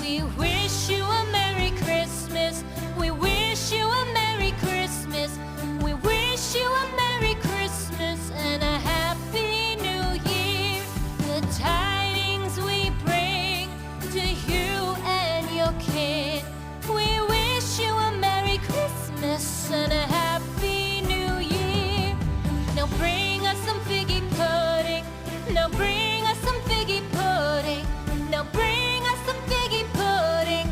We wish you a Merry Christmas. We wish you a Merry Christmas. We wish you a Merry Christmas and a Happy New Year. The tidings we bring to you and your kin. We wish you a Merry Christmas and a Happy New Year. Now bring us some figgy pudding. Now bring us some figgy pudding. Now bring us some figgy pudding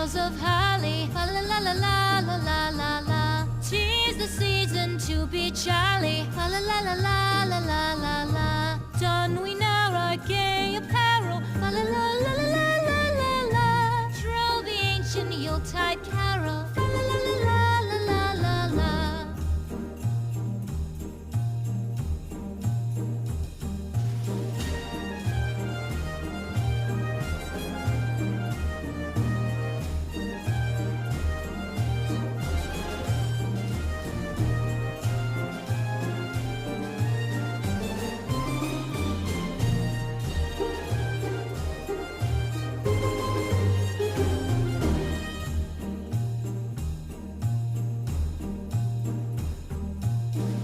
boughs of holly. Fa la la la la la la la la. 'Tis the season to be jolly. Fa la la la la la la la la. Don we now our gay apparel. Fa la la la la la la la la. Troll the ancient Yuletide carol. Fa la la la la la la la la.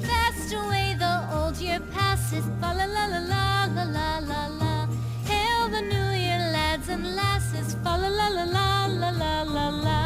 Fast away the old year passes. Fa la la la la la la la la. Hail the new year, lads and lasses. Fa la la la la la la la la.